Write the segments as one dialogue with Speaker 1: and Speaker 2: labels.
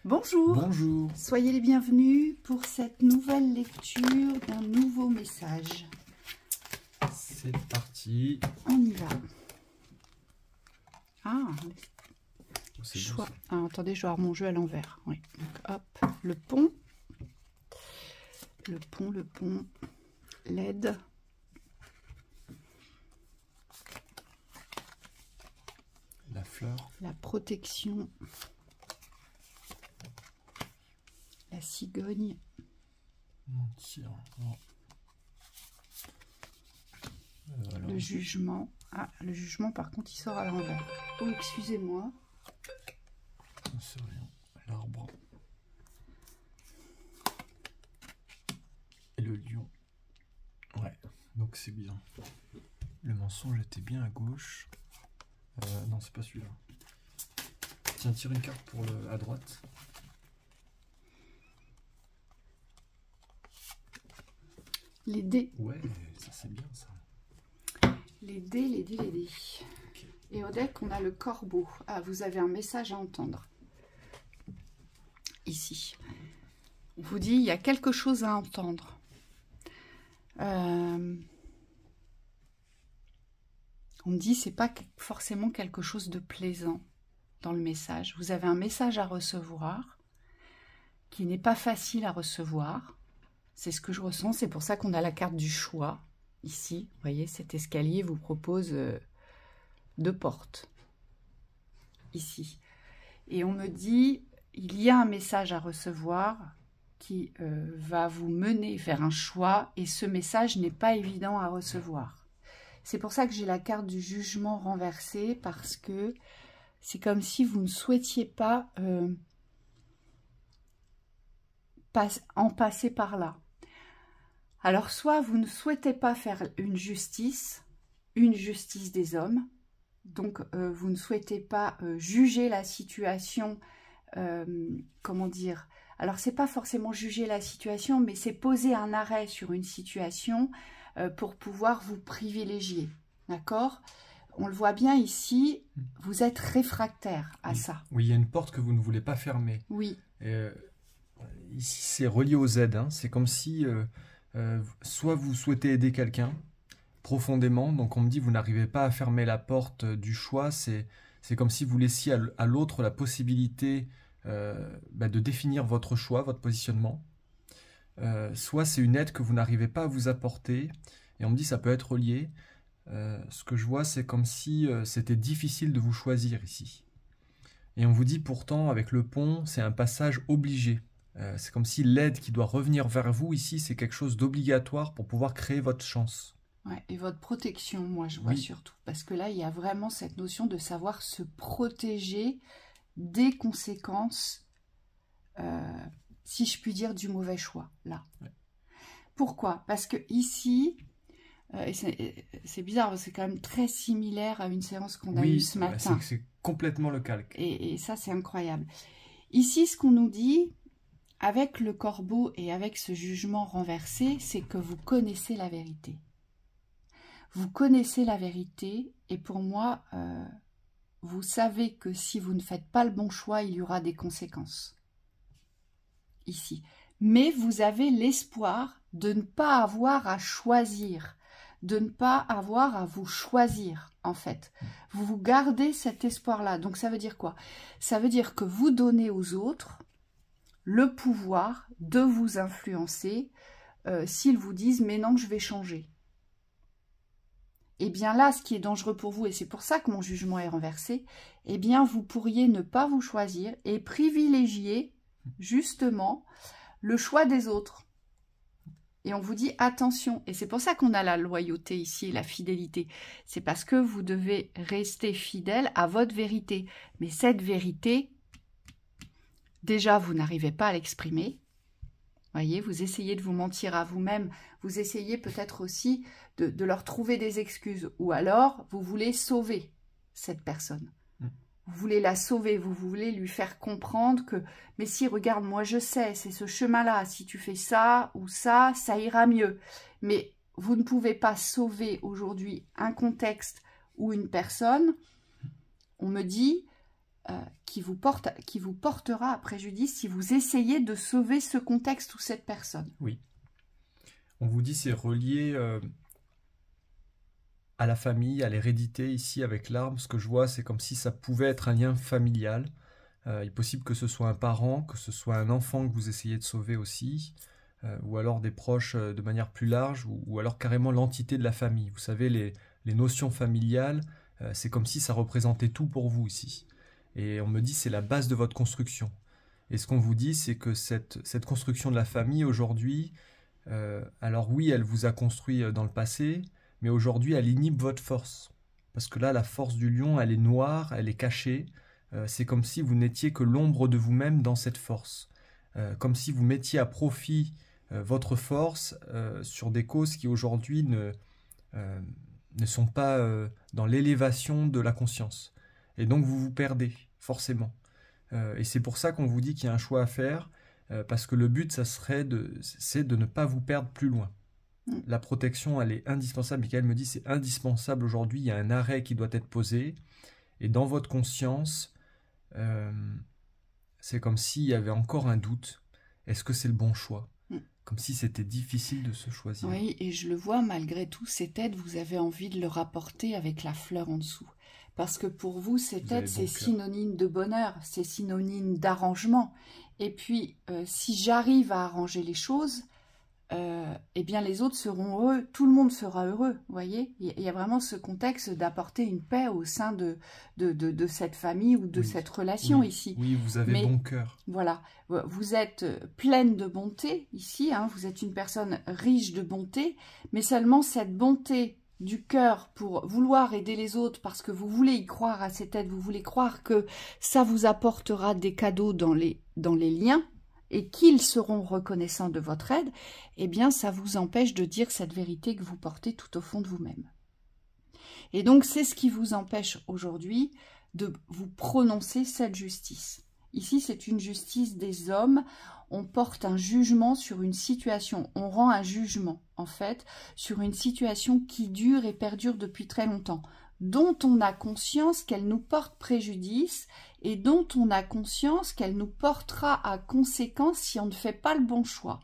Speaker 1: Bonjour,
Speaker 2: Bonjour.
Speaker 1: soyez les bienvenus pour cette nouvelle lecture d'un nouveau message.
Speaker 2: C'est parti.
Speaker 1: On y va. Ah,
Speaker 2: C'est
Speaker 1: choix.
Speaker 2: bon,
Speaker 1: Ah, attendez, je vais avoir mon jeu à l'envers. Oui. Donc, hop, le pont, l'aide.
Speaker 2: la fleur.
Speaker 1: La protection, la cigogne,
Speaker 2: Mentir. Non. Alors,
Speaker 1: le jugement. Ah, le jugement, par contre, il sort à l'envers. Oh, excusez-moi.
Speaker 2: c'est rien. L'arbre. Et le lion. Ouais, donc c'est bien. Le mensonge était bien à gauche. Non, c'est pas celui-là. Tiens, tire une carte pour à droite.
Speaker 1: Les dés.
Speaker 2: Ouais, ça c'est bien ça.
Speaker 1: Les dés.
Speaker 2: Ok.
Speaker 1: Et au deck, on a le corbeau. Ah, vous avez un message à entendre. Ici. On vous dit, il y a quelque chose à entendre. On me dit, c'est pas forcément quelque chose de plaisant dans le message. Vous avez un message à recevoir qui n'est pas facile à recevoir. C'est ce que je ressens. C'est pour ça qu'on a la carte du choix. Ici, vous voyez, cet escalier vous propose deux portes. Ici. Et on me dit, il y a un message à recevoir qui va vous mener vers un choix. Et ce message n'est pas évident à recevoir. C'est pour ça que j'ai la carte du jugement renversée, parce que c'est comme si vous ne souhaitiez pas en passer par là. Alors, soit vous ne souhaitez pas faire une justice des hommes, donc vous ne souhaitez pas juger la situation, comment dire, alors c'est pas forcément juger la situation, mais c'est poser un arrêt sur une situation pour pouvoir vous privilégier, d'accord? On le voit bien ici, vous êtes réfractaire à ça.
Speaker 2: Oui, il y a une porte que vous ne voulez pas fermer.
Speaker 1: Oui.
Speaker 2: Ici, c'est relié au Z. Hein. C'est comme si soit vous souhaitez aider quelqu'un profondément, donc on me dit vous n'arrivez pas à fermer la porte du choix, c'est comme si vous laissiez à l'autre la possibilité de définir votre choix, votre positionnement. Soit c'est une aide que vous n'arrivez pas à vous apporter, et on me dit ça peut être lié. Ce que je vois, c'est comme si c'était difficile de vous choisir ici. Et on vous dit pourtant, avec le pont, c'est un passage obligé. C'est comme si l'aide qui doit revenir vers vous ici, c'est quelque chose d'obligatoire pour pouvoir créer votre chance.
Speaker 1: Ouais, et votre protection, moi je vois surtout. Parce que là, il y a vraiment cette notion de savoir se protéger des conséquences, si je puis dire, du mauvais choix, là. Ouais. Pourquoi? Parce que ici, c'est bizarre, c'est quand même très similaire à une séance qu'on a eue ce matin.
Speaker 2: C'est complètement le calque.
Speaker 1: Et ça, c'est incroyable. Ici, ce qu'on nous dit, avec le corbeau et avec ce jugement renversé, c'est que vous connaissez la vérité. Vous connaissez la vérité, et pour moi, vous savez que si vous ne faites pas le bon choix, il y aura des conséquences. Ici. Mais vous avez l'espoir de ne pas avoir à choisir, de ne pas avoir à vous choisir, en fait. Vous gardez cet espoir-là. Donc ça veut dire quoi? Ça veut dire que vous donnez aux autres le pouvoir de vous influencer s'ils vous disent « mais non, je vais changer ». Eh bien là, ce qui est dangereux pour vous, et c'est pour ça que mon jugement est renversé, eh bien vous pourriez ne pas vous choisir et privilégier justement le choix des autres. Et on vous dit attention, et c'est pour ça qu'on a la loyauté ici et la fidélité. C'est parce que vous devez rester fidèle à votre vérité. Mais cette vérité, déjà vous n'arrivez pas à l'exprimer. Voyez, vous essayez de vous mentir à vous-même, vous essayez peut-être aussi de leur trouver des excuses, ou alors vous voulez sauver cette personne. Vous voulez la sauver, vous voulez lui faire comprendre que, mais si, regarde, moi je sais, c'est ce chemin-là, si tu fais ça ou ça, ça ira mieux. Mais vous ne pouvez pas sauver aujourd'hui un contexte ou une personne. On me dit, qui vous portera à préjudice si vous essayez de sauver ce contexte ou cette personne.
Speaker 2: Oui. On vous dit c'est relié à la famille, à l'hérédité. Ici, avec l'arbre, ce que je vois, c'est comme si ça pouvait être un lien familial. Il est possible que ce soit un parent, que ce soit un enfant que vous essayez de sauver aussi, ou alors des proches de manière plus large, ou alors carrément l'entité de la famille. Vous savez, les notions familiales, c'est comme si ça représentait tout pour vous ici. Et on me dit c'est la base de votre construction. Et ce qu'on vous dit, c'est que cette construction de la famille aujourd'hui, alors oui, elle vous a construit dans le passé, mais aujourd'hui, elle inhibe votre force. Parce que là, la force du lion, elle est noire, elle est cachée. C'est comme si vous n'étiez que l'ombre de vous-même dans cette force. Comme si vous mettiez à profit votre force sur des causes qui aujourd'hui ne sont pas dans l'élévation de la conscience. Et donc vous vous perdez, forcément. Et c'est pour ça qu'on vous dit qu'il y a un choix à faire, parce que le but, c'est de ne pas vous perdre plus loin. La protection, elle est indispensable. Michael me dit, c'est indispensable aujourd'hui, il y a un arrêt qui doit être posé. Et dans votre conscience, c'est comme s'il y avait encore un doute. Est-ce que c'est le bon choix ? Comme si c'était difficile de se choisir.
Speaker 1: Oui, et je le vois, malgré tout, cette aide, vous avez envie de le rapporter avec la fleur en dessous. Parce que pour vous, cette aide, c'est synonyme de bonheur, c'est synonyme d'arrangement. Et puis, si j'arrive à arranger les choses, eh bien les autres seront heureux, tout le monde sera heureux, vous voyez. Il y a vraiment ce contexte d'apporter une paix au sein de cette famille ou de cette relation ici.
Speaker 2: Oui, vous avez bon cœur.
Speaker 1: Voilà, vous êtes pleine de bonté ici, hein, vous êtes une personne riche de bonté, mais seulement cette bonté du cœur pour vouloir aider les autres parce que vous voulez y croire à cette aide, vous voulez croire que ça vous apportera des cadeaux dans les liens, et qu'ils seront reconnaissants de votre aide, eh bien, ça vous empêche de dire cette vérité que vous portez tout au fond de vous-même. Et donc, c'est ce qui vous empêche aujourd'hui de vous prononcer cette justice. Ici, c'est une justice des hommes. On porte un jugement sur une situation. On rend un jugement, en fait, sur une situation qui dure et perdure depuis très longtemps, dont on a conscience qu'elle nous porte préjudice et dont on a conscience qu'elle nous portera à conséquence si on ne fait pas le bon choix.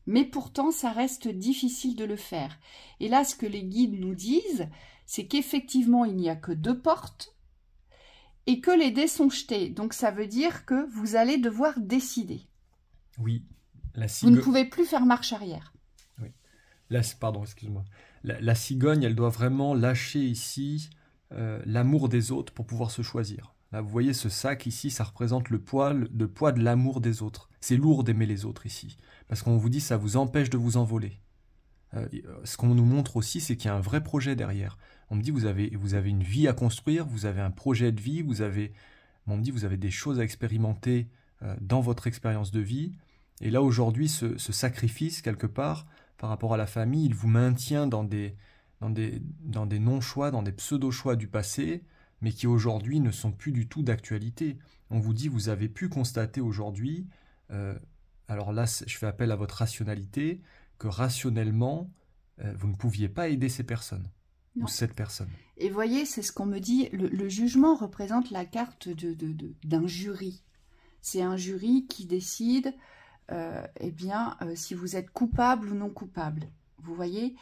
Speaker 1: Mais pourtant, ça reste difficile de le faire. Et là, ce que les guides nous disent, c'est qu'effectivement, il n'y a que 2 portes et que les dés sont jetés. Donc, ça veut dire que vous allez devoir décider.
Speaker 2: Oui.
Speaker 1: Vous ne pouvez plus faire marche arrière.
Speaker 2: Oui. Pardon, excuse-moi. La cigogne, elle doit vraiment lâcher ici l'amour des autres pour pouvoir se choisir. Là, vous voyez ce sac ici, ça représente le poids de l'amour des autres. C'est lourd d'aimer les autres ici. Parce qu'on vous dit ça vous empêche de vous envoler. Ce qu'on nous montre aussi, c'est qu'il y a un vrai projet derrière. On me dit vous avez une vie à construire, vous avez un projet de vie, on me dit vous avez des choses à expérimenter dans votre expérience de vie. Et là aujourd'hui, ce sacrifice quelque part, par rapport à la famille, il vous maintient dans des non-choix, dans des pseudo-choix du passé, mais qui aujourd'hui ne sont plus du tout d'actualité. On vous dit, vous avez pu constater aujourd'hui, alors là je fais appel à votre rationalité, que rationnellement, vous ne pouviez pas aider ces personnes, ou cette personne.
Speaker 1: Et voyez, c'est ce qu'on me dit, le jugement représente la carte d'un jury. C'est un jury qui décide si vous êtes coupable ou non coupable. Vous voyez?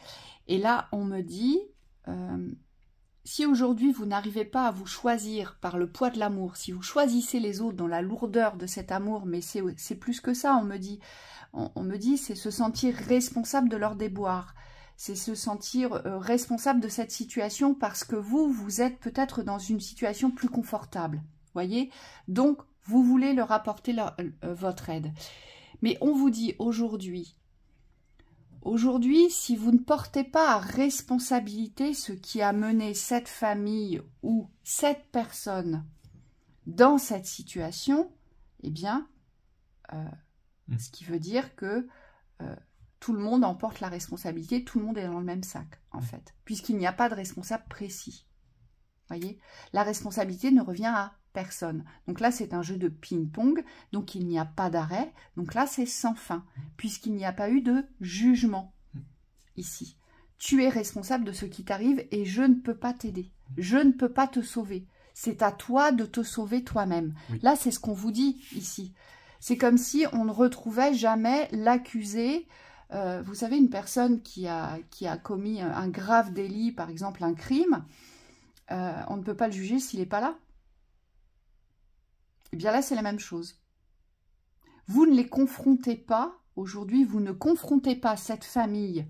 Speaker 1: Et là, on me dit, si aujourd'hui vous n'arrivez pas à vous choisir par le poids de l'amour, si vous choisissez les autres dans la lourdeur de cet amour, mais c'est plus que ça, on me dit, c'est se sentir responsable de leur déboire. C'est se sentir responsable de cette situation parce que vous êtes peut-être dans une situation plus confortable. Voyez? Donc, vous voulez leur apporter votre aide. Mais on vous dit aujourd'hui, si vous ne portez pas à responsabilité ce qui a mené cette famille ou cette personne dans cette situation, eh bien, ce qui veut dire que tout le monde en porte la responsabilité, tout le monde est dans le même sac, en fait, puisqu'il n'y a pas de responsable précis. Voyez, la responsabilité ne revient à personne. Donc là, c'est un jeu de ping-pong, donc il n'y a pas d'arrêt. Donc là, c'est sans fin, puisqu'il n'y a pas eu de jugement ici. Tu es responsable de ce qui t'arrive et je ne peux pas t'aider. Je ne peux pas te sauver. C'est à toi de te sauver toi-même.
Speaker 2: Oui.
Speaker 1: Là, c'est ce qu'on vous dit ici. C'est comme si on ne retrouvait jamais l'accusé. Vous savez, une personne qui a commis un grave délit, par exemple un crime, on ne peut pas le juger s'il n'est pas là. Eh bien là, c'est la même chose. Vous ne les confrontez pas, aujourd'hui, vous ne confrontez pas cette famille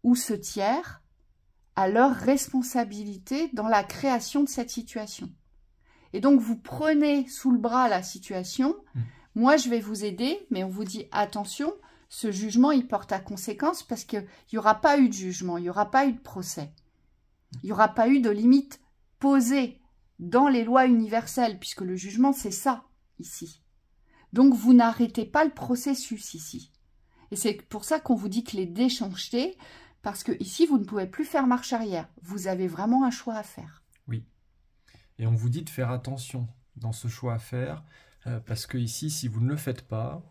Speaker 1: ou ce tiers à leur responsabilité dans la création de cette situation. Et donc, vous prenez sous le bras la situation. Moi, je vais vous aider, mais on vous dit, attention, ce jugement, il porte à conséquence parce qu'il n'y aura pas eu de jugement, il n'y aura pas eu de procès. Il n'y aura pas eu de limite posée dans les lois universelles, puisque le jugement, c'est ça, ici. Donc, vous n'arrêtez pas le processus ici. Et c'est pour ça qu'on vous dit que les dés sont jetés, parce que ici, vous ne pouvez plus faire marche arrière. Vous avez vraiment un choix à faire.
Speaker 2: Oui. Et on vous dit de faire attention dans ce choix à faire, parce que ici, si vous ne le faites pas,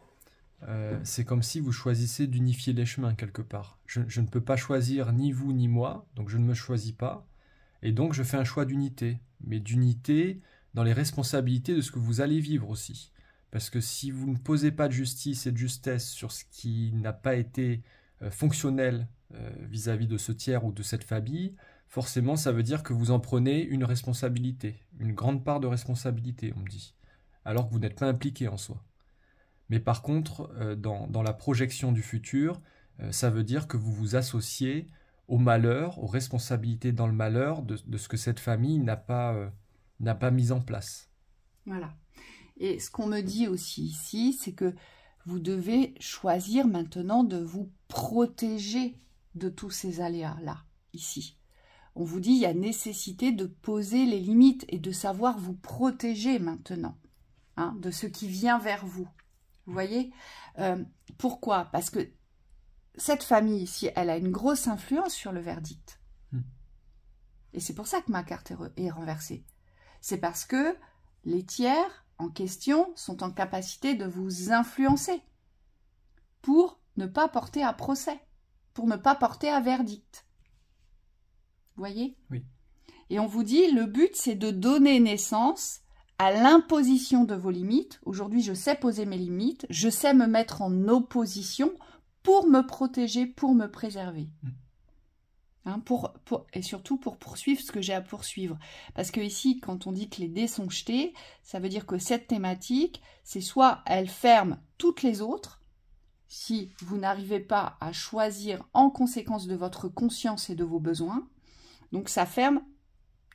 Speaker 2: c'est comme si vous choisissez d'unifier les chemins quelque part. Je ne peux pas choisir ni vous ni moi, donc je ne me choisis pas. Et donc, je fais un choix d'unité, mais d'unité dans les responsabilités de ce que vous allez vivre aussi. Parce que si vous ne posez pas de justice et de justesse sur ce qui n'a pas été fonctionnel vis-à-vis de ce tiers ou de cette famille, forcément, ça veut dire que vous en prenez une responsabilité, une grande part de responsabilité, on me dit, alors que vous n'êtes pas impliqué en soi. Mais par contre, dans la projection du futur, ça veut dire que vous vous associez au malheur, aux responsabilités dans le malheur de ce que cette famille n'a pas mis en place.
Speaker 1: Voilà. Et ce qu'on me dit aussi ici, c'est que vous devez choisir maintenant de vous protéger de tous ces aléas-là, ici. On vous dit, il y a nécessité de poser les limites et de savoir vous protéger maintenant, hein, de ce qui vient vers vous. Vous voyez, pourquoi? Parce que cette famille ici, elle a une grosse influence sur le verdict. Et c'est pour ça que ma carte est renversée. C'est parce que les tiers en question sont en capacité de vous influencer pour ne pas porter à procès, pour ne pas porter à verdict. Vous voyez?
Speaker 2: Oui.
Speaker 1: Et on vous dit, le but, c'est de donner naissance à l'imposition de vos limites. Aujourd'hui, je sais poser mes limites, je sais me mettre en opposition pour me protéger, pour me préserver. Hein, et surtout pour poursuivre ce que j'ai à poursuivre. Parce que ici, quand on dit que les dés sont jetés, ça veut dire que cette thématique, c'est soit elle ferme toutes les autres, si vous n'arrivez pas à choisir en conséquence de votre conscience et de vos besoins, donc ça ferme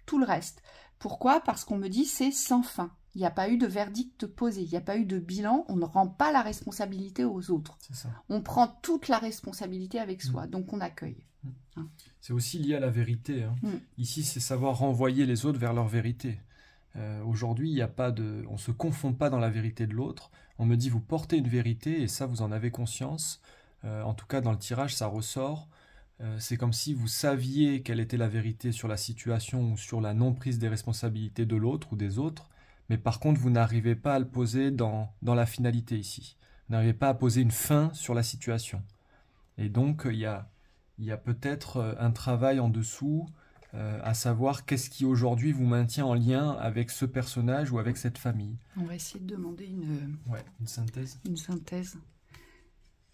Speaker 1: tout le reste. Pourquoi? Parce qu'on me dit c'est sans fin. Il n'y a pas eu de verdict posé, il n'y a pas eu de bilan, on ne rend pas la responsabilité aux autres.
Speaker 2: C'est ça.
Speaker 1: On prend toute la responsabilité avec soi, donc on accueille. Hein.
Speaker 2: C'est aussi lié à la vérité. Hein. Ici, c'est savoir renvoyer les autres vers leur vérité. Aujourd'hui, il n'y a pas de, on ne se confond pas dans la vérité de l'autre. On me dit, vous portez une vérité, et ça, vous en avez conscience. En tout cas, dans le tirage, ça ressort. C'est comme si vous saviez quelle était la vérité sur la situation ou sur la non-prise des responsabilités de l'autre ou des autres. Mais par contre, vous n'arrivez pas à le poser dans la finalité ici. Vous n'arrivez pas à poser une fin sur la situation. Et donc, il y a peut-être un travail en dessous, à savoir qu'est-ce qui aujourd'hui vous maintient en lien avec ce personnage ou avec cette famille.
Speaker 1: On va essayer de demander une
Speaker 2: synthèse.
Speaker 1: Une synthèse. Vous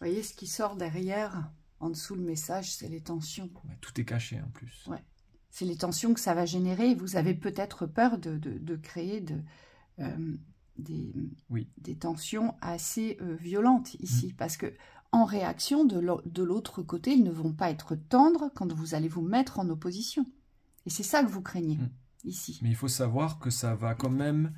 Speaker 1: voyez, ce qui sort derrière, en dessous le message, c'est les tensions.
Speaker 2: Ouais, tout est caché en plus.
Speaker 1: Ouais. C'est les tensions que ça va générer. Vous avez peut-être peur de créer des tensions assez violentes ici. Parce que en réaction, de l'autre côté, ils ne vont pas être tendres quand vous allez vous mettre en opposition. Et c'est ça que vous craignez ici.
Speaker 2: Mais il faut savoir que ça va quand même,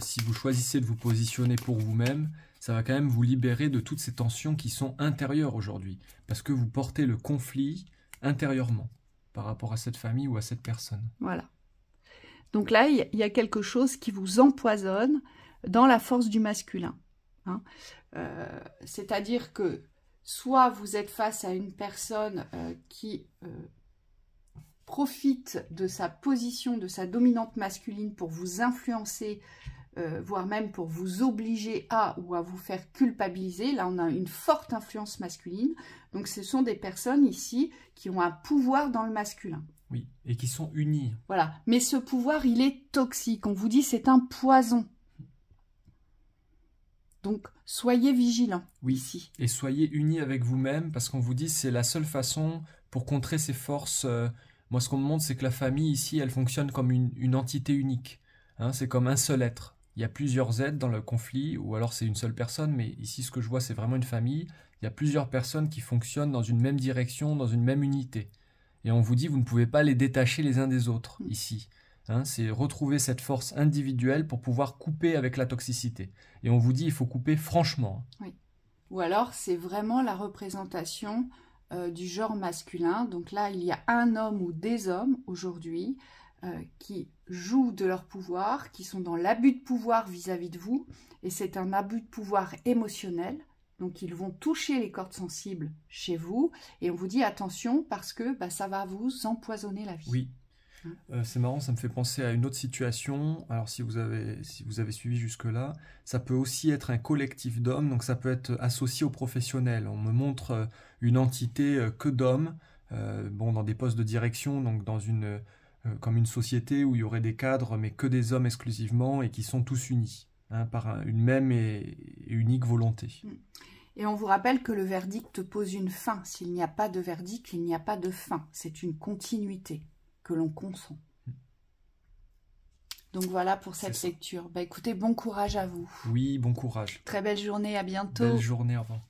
Speaker 2: si vous choisissez de vous positionner pour vous-même, ça va quand même vous libérer de toutes ces tensions qui sont intérieures aujourd'hui. Parce que vous portez le conflit intérieurement par rapport à cette famille ou à cette personne.
Speaker 1: Voilà. Donc là, il y a quelque chose qui vous empoisonne dans la force du masculin. Hein. C'est-à-dire que soit vous êtes face à une personne qui profite de sa position, de sa dominante masculine pour vous influencer, voire même pour vous obliger à ou à vous faire culpabiliser. Là, on a une forte influence masculine. Donc, ce sont des personnes ici qui ont un pouvoir dans le masculin.
Speaker 2: Oui, et qui sont unis.
Speaker 1: Voilà. Mais ce pouvoir, il est toxique. On vous dit c'est un poison. Donc, soyez vigilants ici.
Speaker 2: Et soyez unis avec vous-même, parce qu'on vous dit c'est la seule façon pour contrer ces forces. Moi, ce qu'on me montre, c'est que la famille, ici, elle fonctionne comme une entité unique. Hein, c'est comme un seul être. Il y a plusieurs êtres dans le conflit, ou alors c'est une seule personne, mais ici, ce que je vois, c'est vraiment une famille. Il y a plusieurs personnes qui fonctionnent dans une même direction, dans une même unité. Et on vous dit, vous ne pouvez pas les détacher les uns des autres, ici. Hein, c'est retrouver cette force individuelle pour pouvoir couper avec la toxicité. Et on vous dit, il faut couper franchement.
Speaker 1: Oui. Ou alors, c'est vraiment la représentation du genre masculin. Donc là, il y a un homme ou des hommes aujourd'hui qui jouent de leur pouvoir, qui sont dans l'abus de pouvoir vis-à-vis de vous. Et c'est un abus de pouvoir émotionnel. Donc, ils vont toucher les cordes sensibles chez vous. Et on vous dit attention parce que ça va vous empoisonner la vie.
Speaker 2: Oui. C'est marrant, ça me fait penser à une autre situation. Alors, si vous avez suivi jusque-là, ça peut aussi être un collectif d'hommes, donc ça peut être associé aux professionnels. On me montre une entité que d'hommes, dans des postes de direction, donc comme une société où il y aurait des cadres, mais que des hommes exclusivement, et qui sont tous unis, hein, par une même et unique volonté.
Speaker 1: Et on vous rappelle que le verdict pose une fin. S'il n'y a pas de verdict, il n'y a pas de fin. C'est une continuité que l'on consent. Donc voilà pour cette lecture. Écoutez, bon courage à vous.
Speaker 2: Oui, bon courage.
Speaker 1: Très belle journée, à bientôt.
Speaker 2: Belle journée, au revoir.